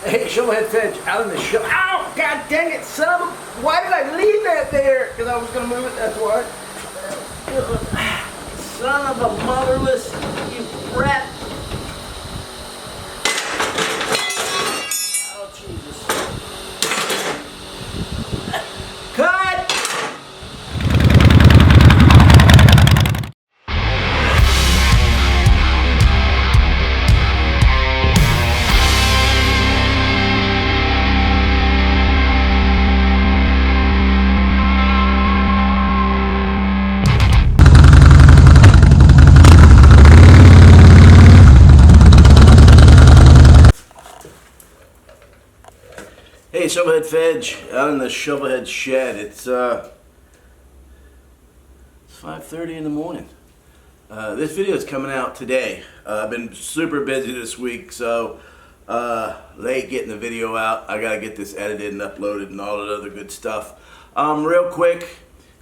Hey, Shovelhead Fedge, out in the show. Ow! God dang it, son of a... Why did I leave that there? Because I was going to move it, that's why. Son of a motherless, you brat. Oh, Jesus. Cut! Hey, Shovelhead Fedge, out in the Shovelhead shed. It's 5:30 in the morning. This video is coming out today. I've been super busy this week, so late getting the video out. I gotta get this edited and uploaded and all that other good stuff. Real quick,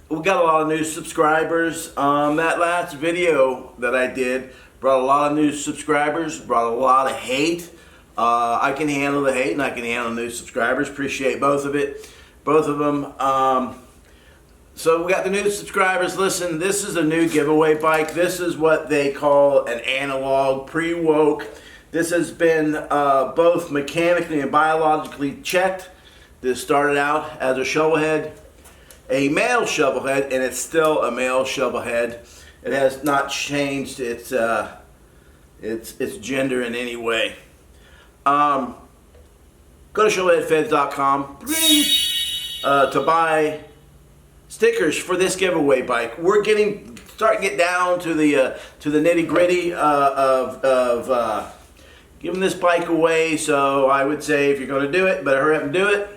we got a lot of new subscribers. That last video that I did brought a lot of new subscribers, brought a lot of hate. I can handle the hate and I can handle new subscribers. Appreciate both of them. So we got the new subscribers. Listen, this is a new giveaway bike. This is what they call an analog pre-woke. This has been both mechanically and biologically checked. This started out as a shovelhead, a male shovelhead, and it's still a male shovelhead. It has not changed its gender in any way. Go to shovelheadfeds.com to buy stickers for this giveaway bike. We're starting to get down to the nitty gritty of giving this bike away. So I would say if you're going to do it, better hurry up and do it.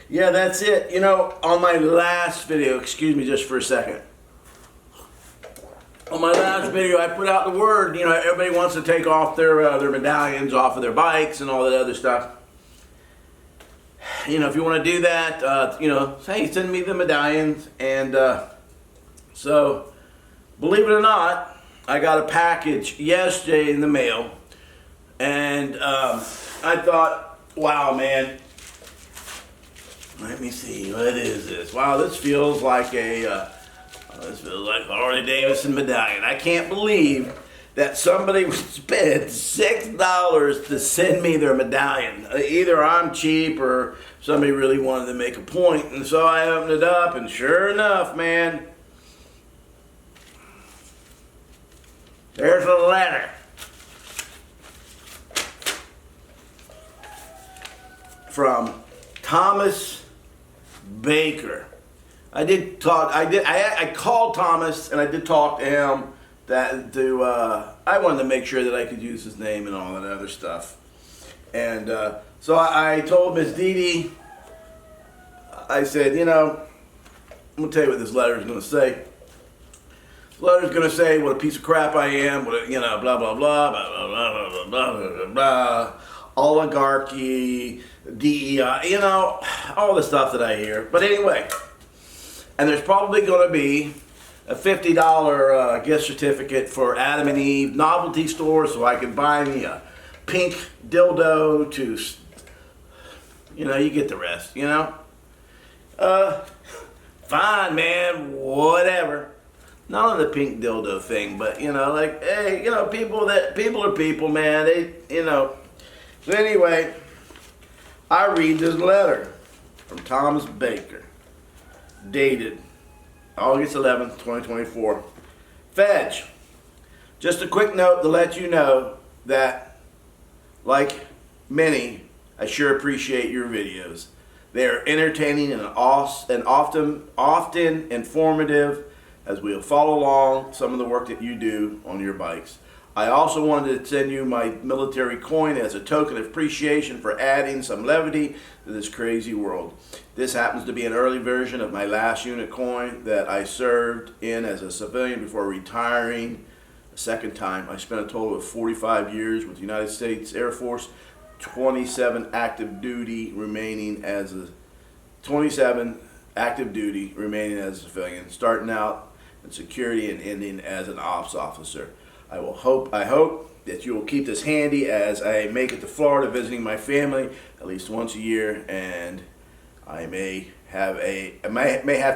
Yeah, that's it. You know, on my last video, excuse me just for a second. On my last video, I put out the word, you know, everybody wants to take off their medallions off of their bikes and all that other stuff. You know, if you want to do that, you know, hey, send me the medallions. And so, believe it or not, I got a package yesterday in the mail. And I thought, wow, man, let me see, what is this? Wow, this feels like this feels like a Harley-Davidson medallion. I can't believe that somebody would spend $6 to send me their medallion. Either I'm cheap or somebody really wanted to make a point. And so I opened it up, and sure enough, man, there's a letter from Thomas Baker. I called Thomas and I did talk to him I wanted to make sure that I could use his name and all that other stuff. And so I told Miss Dee Dee, I said, you know, I'm going to tell you what this letter is going to say. This letter is going to say what a piece of crap I am, what a, you know, blah, blah, blah, blah, blah, blah, blah, blah, blah, blah, blah, oligarchy, DEI, you know, all the stuff that I hear. But anyway, and there's probably going to be a $50 gift certificate for Adam and Eve novelty store, so I can buy me a pink dildo to, you know, you get the rest, you know. Fine, man, whatever. Not on the pink dildo thing, but, you know, like, hey, you know, people are people, man. They, you know. So anyway, I read this letter from Thomas Baker, dated August 11th, 2024. Fedge, just a quick note to let you know that, like many, I sure appreciate your videos. They are entertaining and often informative as we'll follow along some of the work that you do on your bikes. I also wanted to send you my military coin as a token of appreciation for adding some levity to this crazy world. This happens to be an early version of my last unit coin that I served in as a civilian before retiring a second time. I spent a total of 45 years with the United States Air Force, 27 active duty remaining as a civilian, starting out in security and ending as an ops officer. I hope that you will keep this handy as I make it to Florida visiting my family at least once a year, and I may have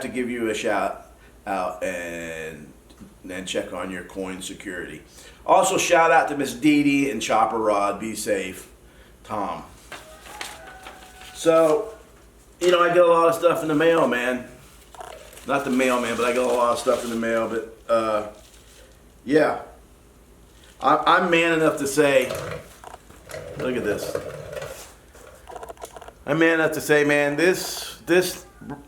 to give you a shout out and check on your coin security. Also, shout out to Miss Dee Dee and Chopper Rod. Be safe, Tom. So, you know, I get a lot of stuff in the mail, man. Not the mailman, but I get a lot of stuff in the mail. But yeah, I'm man enough to say, look at this. I'm man enough to say, man, this,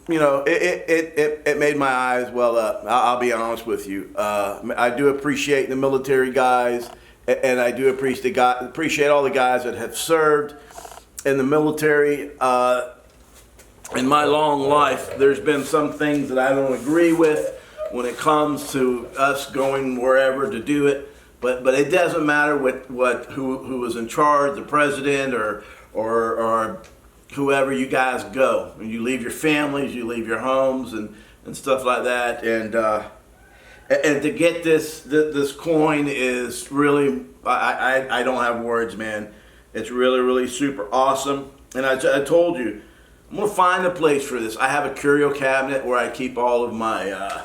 you know, it made my eyes well up. I'll be honest with you. I do appreciate the military guys, and I do appreciate all the guys that have served in the military. In my long life, there's been some things that I don't agree with when it comes to us going wherever to do it. But it doesn't matter who was in charge, the president or whoever you guys go. When you leave your families, you leave your homes and stuff like that. And to get this coin is really, I don't have words, man. It's really, really super awesome. And I told you, I'm gonna find a place for this. I have a curio cabinet where I keep all of my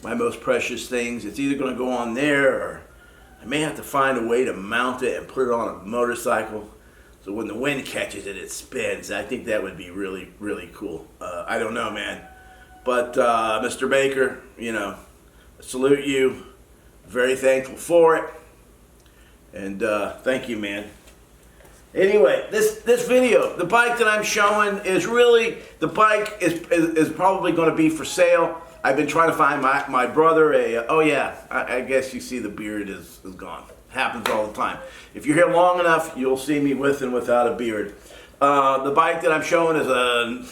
my most precious things. It's either gonna go on there, or I may have to find a way to mount it and put it on a motorcycle, so when the wind catches it, it spins. I think that would be really, really cool. I don't know, man. But Mr. Baker, you know, I salute you. Very thankful for it. And thank you, man. Anyway, this video, the bike that I'm showing is really, the bike is probably going to be for sale. I've been trying to find my brother oh yeah, I guess you see the beard is gone. Happens all the time. If you're here long enough, you'll see me with and without a beard. The bike that I'm showing is a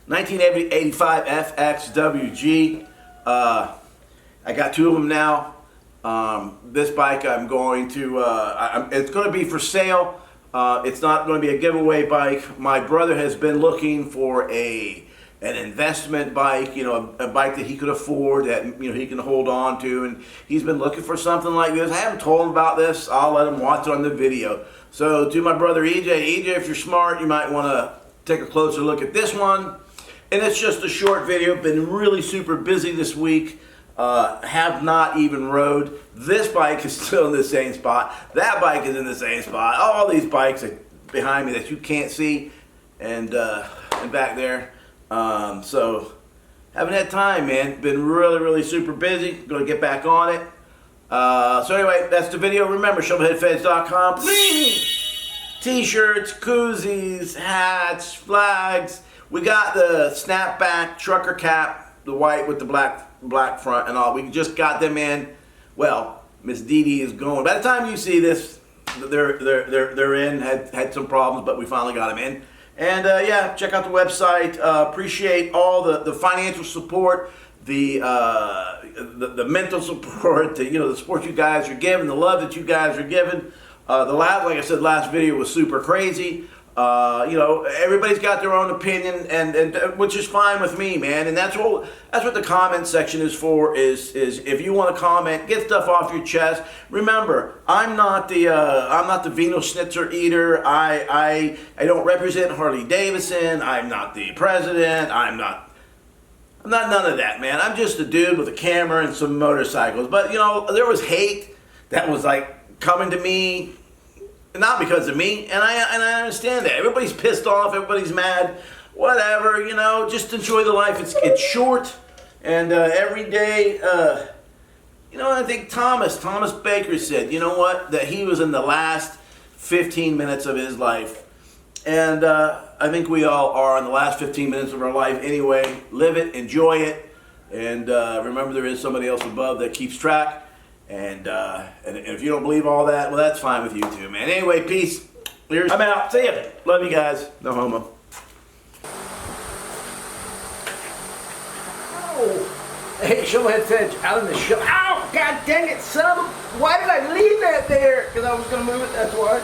1985 FXWG. I got two of them now. This bike I'm going to, it's going to be for sale. It's not going to be a giveaway bike. My brother has been looking for an investment bike, you know, a bike that he could afford, that, you know, he can hold on to, and he's been looking for something like this. I haven't told him about this. I'll let him watch it on the video. So to my brother EJ, if you're smart, you might want to take a closer look at this one. And it's just a short video. Been really super busy this week. Have not even rode. This bike is still in the same spot. That bike is in the same spot. All these bikes are behind me that you can't see, and back there. So haven't had time, man. Been really, really super busy. Gonna get back on it. So anyway, that's the video. Remember, shovelheadfeds.com. T-shirts, koozies, hats, flags. We got the snapback trucker cap, the white with the black front and all. We just got them in. Well, Miss Dee Dee is going. By the time you see this, they're in. Had some problems, but we finally got them in. And yeah, check out the website. Appreciate all the financial support, the mental support, the support you guys are giving, the love that you guys are giving. Like I said, last video was super crazy. Everybody's got their own opinion, and which is fine with me, man. And that's what the comment section is for. Is if you want to comment, get stuff off your chest. Remember, I'm not the Vino Schnitzer eater. I don't represent Harley-Davidson. I'm not the president. I'm not none of that, man. I'm just a dude with a camera and some motorcycles. But there was hate that was like coming to me. Not because of me, and I understand that. Everybody's pissed off, everybody's mad, whatever, just enjoy the life. It's short, and every day, I think Thomas Baker said, that he was in the last 15 minutes of his life. And I think we all are in the last 15 minutes of our life anyway. Live it, enjoy it, and remember there is somebody else above that keeps track. And if you don't believe all that, well, that's fine with you too, man. Anyway, peace. I'm out. See ya. Love you guys. No homo. Oh, hey, Shovelhead Feds out in the show. Ow! God dang it, son of a... Why did I leave that there? Because I was going to move it, that's why.